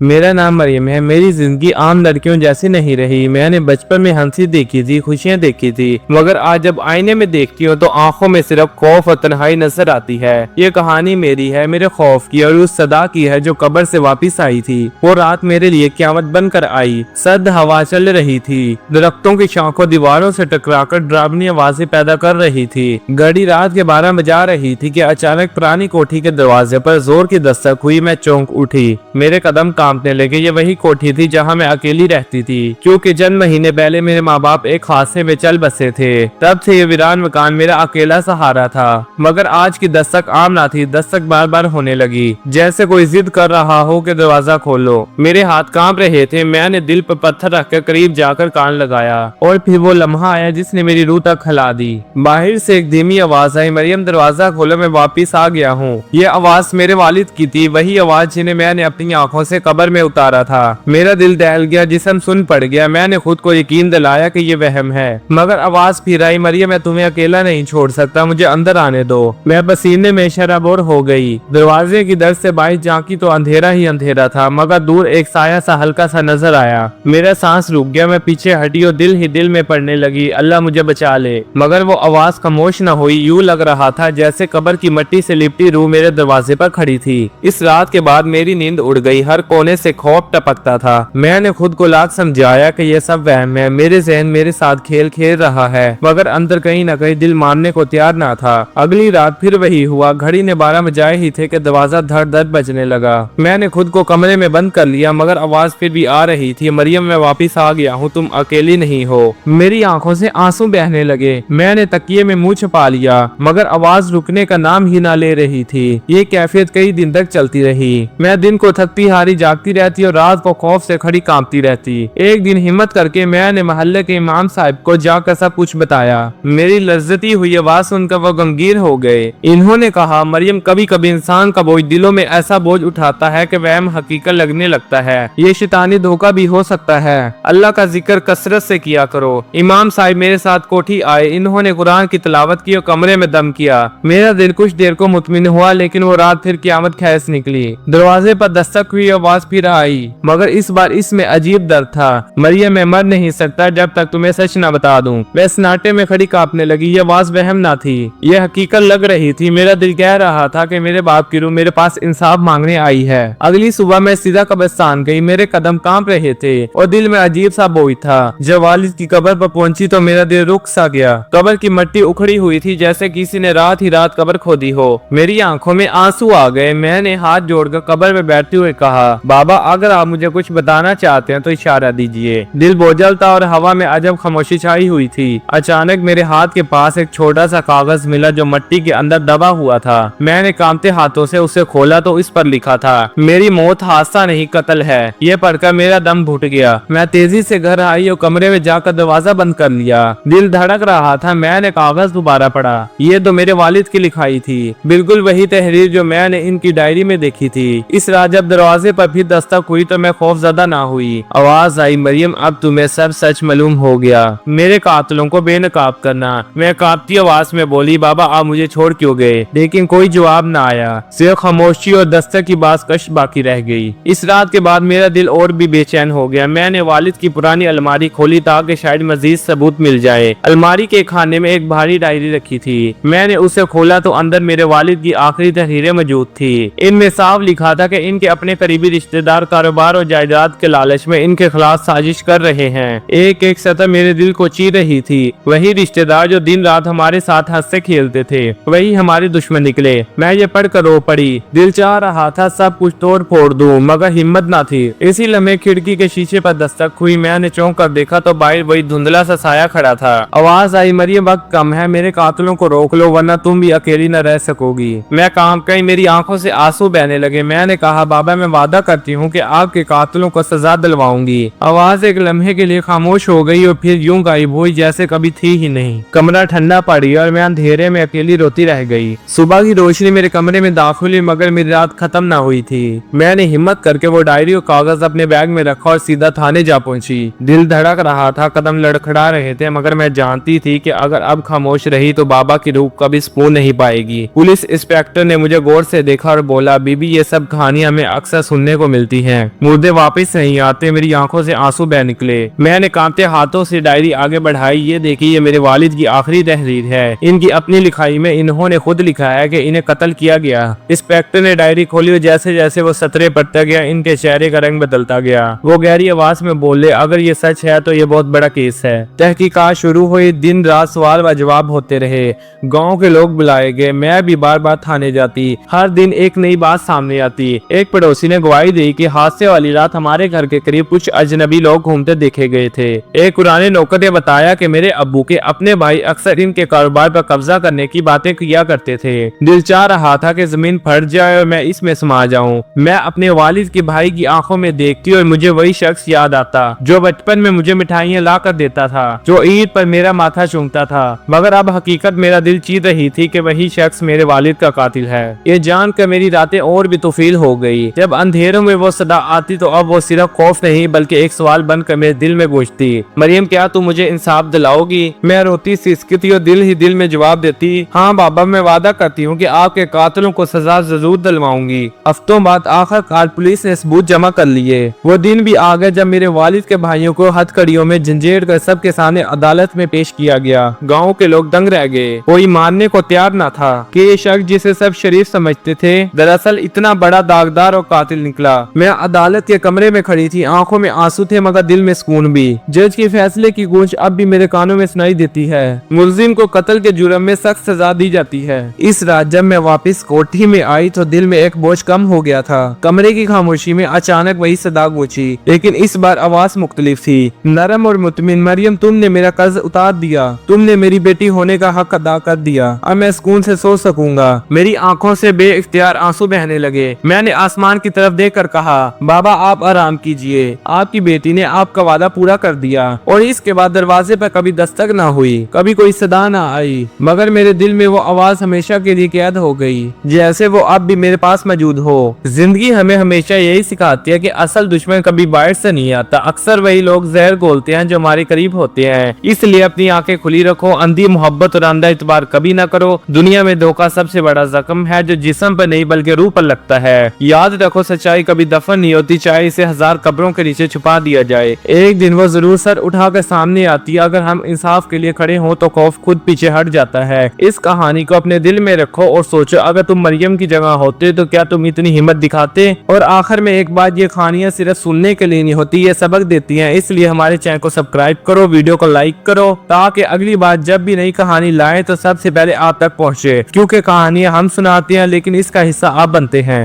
मेरा नाम मरियम है। मेरी जिंदगी आम लड़कियों जैसी नहीं रही। मैंने बचपन में हंसी देखी थी, खुशियाँ देखी थी, मगर आज जब आईने में देखती हूँ तो आंखों में सिर्फ खौफ और तन्हाई नजर आती है। ये कहानी मेरी है, मेरे खौफ की और उस सदा की है जो कब्र से वापस आई थी। वो रात मेरे लिए क़यामत बनकर आई। सर्द हवा चल रही थी, दरख्तों की शाखों दीवारों से टकराकर डरावनी आवाजें पैदा कर रही थी। घड़ी रात के 12 बजा रही थी कि अचानक पुरानी कोठी के दरवाजे पर जोर की दस्तक हुई। मैं चौंक उठी, मेरे कदम कांपने लगे। ये वही कोठी थी जहाँ मैं अकेली रहती थी, क्योंकि चंद महीने पहले मेरे माँ बाप एक हादसे में चल बसे थे। तब से ये वीरान मकान मेरा अकेला सहारा था। मगर आज की दस्तक आम ना थी, दस्तक बार बार होने लगी, जैसे कोई जिद कर रहा हो कि दरवाजा खोलो। मेरे हाथ कांप रहे थे। मैंने दिल पर पत्थर रखकर करीब जाकर कान लगाया और फिर वो लम्हा आया जिसने मेरी रूह तक हिला दी। बाहर से एक धीमी आवाज आई, मरियम दरवाजा खोलो, मैं वापिस आ गया हूँ। ये आवाज मेरे वालिद की थी, वही आवाज जिन्हें मैंने अपनी आंखों से कब्र में उतारा था। मेरा दिल दहल गया, जिस्म सुन पड़ गया। मैंने खुद को यकीन दिलाया कि ये वहम है, मगर आवाज फिर आई, मरियम मैं तुम्हें अकेला नहीं छोड़ सकता, मुझे अंदर आने दो। मैं पसीने में शराबोर हो गई। दरवाजे की दर से बाहर झांकी तो अंधेरा ही अंधेरा था, मगर दूर एक साया सा हल्का सा नजर आया। मेरा सांस रुक गया। मैं पीछे हटी और दिल ही दिल में पड़ने लगी, अल्लाह मुझे बचा ले। मगर वो आवाज खामोश न हुई। यूं लग रहा था जैसे कब्र की मिट्टी से लिपटी रूह मेरे दरवाजे पर खड़ी थी। इस रात के बाद मेरी नींद उड़ गई। हर कोने से खौफ टपकता था। मैंने खुद को लाख समझाया कि यह सब वहम है, मेरे जहन मेरे साथ खेल खेल रहा है, मगर अंदर कहीं न कहीं दिल मानने को तैयार ना था। अगली रात फिर वही हुआ। घड़ी ने 12 बजाए ही थे कि दरवाजा धड़ धड़ बजने लगा। मैंने खुद को कमरे में बंद कर लिया, मगर आवाज फिर भी आ रही थी, मरियम मैं वापिस आ गया हूँ, तुम अकेली नहीं हो। मेरी आंखों से आंसू बहने लगे। मैंने तकिए में मुंह छुपा लिया, मगर आवाज रुकने का नाम ही ना ले रही थी। ये कैफियत कई दिन तक चलती रही। मैं दिन को थकती हारी जागती रहती और रात को खौफ से खड़ी कांपती रहती। एक दिन हिम्मत करके मैंने मोहल्ले के इमाम साहब को जाकर सब कुछ बताया। मेरी लज्जती हुई आवाज सुनकर वो गमगीन हो गए। इन्होंने कहा, मरियम कभी कभी इंसान का बोझ दिलों में ऐसा बोझ उठाता है कि वहम हकीकत लगने लगता है। ये शैतानी धोखा भी हो सकता है। अल्लाह का जिक्र कसरत से किया करो। इमाम साहब मेरे साथ कोठी आए। इन्होंने कुरान की तिलावत की और कमरे में दम किया। मेरा दिल कुछ देर को मुतमिन हुआ, लेकिन वो रात फिर क़यामत खैस निकली। दरवाजे पर दस्तक हुई, आवाज फिर आई, मगर इस बार इसमें अजीब दर्द था। मरियम मैं मर नहीं सकता जब तक तुम्हें सच न बता दूं। मैं सन्नाटे में खड़ी कांपने लगी। ये आवाज वहम ना थी, ये हकीकत लग रही थी। मेरा दिल कह रहा था कि मेरे बाप की रूह मेरे पास इंसाफ मांगने आई है। अगली सुबह मैं सीधा कब्रिस्तान गई। मेरे कदम कांप रहे थे और दिल में अजीब सा बोझ था। जब वालिद की कब्र पर पहुंची तो मेरा दिल रुक सा गया। कब्र की मिट्टी उखड़ी हुई थी, जैसे किसी ने रात ही रात कब्र खोदी हो। मेरी आंखों में आंसू आ गए। मैंने हाथ जोड़कर कब्र में बैठते हुए कहा, बाबा अगर आप मुझे कुछ बताना चाहते हैं तो इशारा दीजिए। दिल बोझल था और हवा में अजब खामोशी छाई हुई थी। अचानक मेरे हाथ के पास एक छोटा सा कागज मिला जो मिट्टी के अंदर दबा हुआ था। मैंने कांपते हाथों से उसे खोला तो इस पर लिखा था, मेरी मौत हादसा नहीं कत्ल है। ये पढ़कर मेरा दम घुट गया। मैं तेजी से घर आई और कमरे में जाकर दरवाजा बंद कर लिया। दिल धड़क रहा था। मैंने कागज दोबारा पढ़ा। ये तो मेरे वालिद की लिखाई थी, बिल्कुल वही तहरीर जो मैंने इनकी डायरी में देखी थी। इस रात जब दरवाजे पर फिर दस्तक हुई तो मैं खौफजदा ना हुई। आवाज आई, मरियम अब तुम्हें सब सच मालूम हो गया। मेरे कातिलों को बेनकाब करना। मैं कांपती आवाज में बोली, बाबा आप मुझे छोड़ क्यों गए? लेकिन कोई जवाब ना आया, सिर्फ खामोशी और दस्तक की बाज़कश बाकी रह गई। इस रात के बाद मेरा दिल और भी बेचैन हो गया। मैंने वालिद की पुरानी अलमारी खोली ताकि शायद मजीद सबूत मिल जाए। अलमारी के खाने में एक भारी डायरी रखी थी। मैंने उसे खोला तो अंदर मेरे वालिद की आखिरी तहरीरें मौजूद थी। इनमें साफ लिखा था कि इनके अपने करीबी रिश्तेदार कारोबार और जायदाद के लालच में इनके खिलाफ साजिश कर रहे हैं। एक एक सतह मेरे दिल को चीर रही थी। वही रिश्तेदार जो दिन रात हमारे साथ हंसते खेलते थे, वही हमारे दुश्मन निकले। मैं ये पढ़कर रो पड़ी। दिल चाह रहा था सब कुछ तोड़ फोड़ दूं, मगर हिम्मत ना थी। इसी लम्हे खिड़की के शीशे पर दस्तक हुई। मैंने चौंक कर देखा तो बाहर वही धुंधला सा साया खड़ा था। आवाज आई, मरियम वक्त कम है, मेरे कातिलों को रोक लो वरना तुम भी अकेली न रह सकोगी। मैं कांप गई, मेरी आंखों से आंसू बहने लगे। मैंने कहा, बाबा मैं वादा करती हूँ कि आपके कातिलों को सजा दिलवाऊंगी। आवाज एक लम्हे के लिए खामोश हो गई और फिर यूं गायब हुई जैसे कभी थी ही नहीं। कमरा ठंडा पड़ गया और मैं अंधेरे में अकेली रोती रह गई। सुबह की रोशनी मेरे कमरे में दाखिल हुई, मगर मेरी रात खत्म ना हुई थी। मैंने हिम्मत करके वो डायरी और कागज अपने बैग में रखा और सीधा थाने जा पहुंची। दिल धड़क रहा था, कदम लड़खड़ा रहे थे, मगर मैं जानती थी कि अगर अब खामोश रही तो बाबा की रूह कभी सुकून नहीं पाएगी। पुलिस इंस्पेक्टर ने मुझे गौर से देखा और बोला, बीबी ये सब कहानियां हमें अक्सर सुनने को मिलती हैं। मुर्दे वापस नहीं आते, मेरी आंखों से आंसू बह निकले। मैंने कांपते हाथों से डायरी आगे बढ़ाई। ये देखिए, ये मेरे वालिद की आखिरी तहरीर है। इनकी अपनी लिखाई में इन्होंने खुद लिखा है कि इन्हें कत्ल किया गया। इंस्पेक्टर ने डायरी खोली और जैसे जैसे वो सतरे पढ़ता गया, इनके चेहरे का रंग बदलता गया। वो गहरी आवाज में बोले, अगर ये सच है तो ये बहुत बड़ा केस है। तहकीकात शुरू हुई। दिन रात सवाल व जवाब होते रहे। गांव के लोग बुलाए गए। मैं भी बार बार थाने जाती। हर दिन एक नई बात सामने आती। एक पड़ोसी ने गवाही दी कि हादसे वाली रात हमारे घर के करीब कुछ अजनबी लोग घूमते देखे गए थे। एक पुराने नौकर ने बताया कि मेरे अब्बू के अपने भाई अक्सर इनके कारोबार पर कब्जा करने की बातें किया करते थे। दिल चाह रहा था कि जमीन फट जाए और मैं इसमें समा जाऊं। मैं अपने वालिद के भाई की आंखों में देखती और मुझे वही शख्स याद आता जो बचपन में मुझे मिठाइयां ला कर देता था, जो ईद पर मेरा माथा चूमता था। मगर अब हकीकत मेरा दिल चीर रही थी कि वही शख्स मेरे वालिद का कातिल है। ये जानकर मेरी रातें और भी तोफील हो गई। जब अंधेरों में वो सदा आती तो अब वो सिर्फ खौफ नहीं बल्कि एक सवाल बनकर मेरे दिल में गूंजती, मरियम क्या तू मुझे इंसाफ दिलाओगी? मैं रोती सिसकती और दिल ही दिल में जवाब देती, हाँ बाबा, मैं वादा करती हूँ कि आपके कातिलों को सजा जरूर दिलवाऊंगी। हफ्तों बाद आखिरकार पुलिस ने सबूत जमा कर लिए। वो दिन भी आ गए जब मेरे वालिद के भाइयों को हथकड़ियों में झंझेड़ कर सबके सामने अदालत में पेश किया गया। गाँव के लोग दंग रह गए। कोई मानने को तैयार न था कि ये शख्स जिसे सब शरीफ समझते थे दरअसल इतना बड़ा दागदार और कातिल निकला। मैं अदालत के कमरे में खड़ी थी। आंखों में आंसू थे मगर दिल में सुकून भी। जज के फैसले की गूंज अब भी मेरे कानों में सुनाई देती है। मुलजिम को कत्ल के जुर्म में सख्त सजा दी जाती है। इस रात जब मैं वापस कोठी में आई तो दिल में एक बोझ कम हो गया था। कमरे की खामोशी में अचानक वही सदा गूंजी, लेकिन इस बार आवाज मुख्तलिफ थी, नरम और मुतमिन। मरियम, तुमने मेरा कर्ज उतार दिया। तुमने मेरी बेटी होने का हक अदा कर दिया। अब मैं सुकून से सो सकूंगा। मेरी आंखों से बेइख्तियार आंसू बहने लगे। मैंने आसमान की तरफ देखकर कहा, बाबा आप आराम कीजिए। आपकी बेटी ने आपका वादा पूरा कर दिया। और इसके बाद दरवाजे पर कभी दस्तक ना हुई, कभी कोई सदा ना आई, मगर मेरे दिल में वो आवाज हमेशा के लिए कैद हो गई, जैसे वो अब भी मेरे पास मौजूद हो। जिंदगी हमें हमेशा यही सिखाती है कि असल दुश्मन कभी बाहर से नहीं आता। अक्सर वही लोग जहर घोलते हैं जो हमारे करीब होते हैं। इसलिए अपनी आंखें खुली रखो। अंधी मोहब्बत और अंधा इतबार कभी ना करो। दुनिया में धोखा सबसे बड़ा जख्म है जो जिस्म पर नहीं बल्कि रूह पर लगता है। याद रखो, सच्चाई कभी दफन नहीं होती, चाहे इसे 1000 कब्रों के नीचे छुपा दिया जाए। एक दिन वो जरूर सर उठाकर सामने आती है। अगर हम इंसाफ के लिए खड़े हों तो खौफ खुद पीछे हट जाता है। इस कहानी को अपने दिल में रखो और सोचो, अगर तुम मरियम की जगह होते तो क्या तुम इतनी हिम्मत दिखाते? और आखिर में एक बात, ये कहानियां सिर्फ सुनने के लिए नहीं होती, ये सबक देती हैं। इसलिए हमारे चैनल को सब्सक्राइब करो, वीडियो को लाइक करो, ताकि अगली बार जब भी नई कहानी लाए तो सबसे पहले आप तक पहुंचे। क्योंकि कहानियां हम सुनाते हैं लेकिन इसका हिस्सा आप बनते हैं।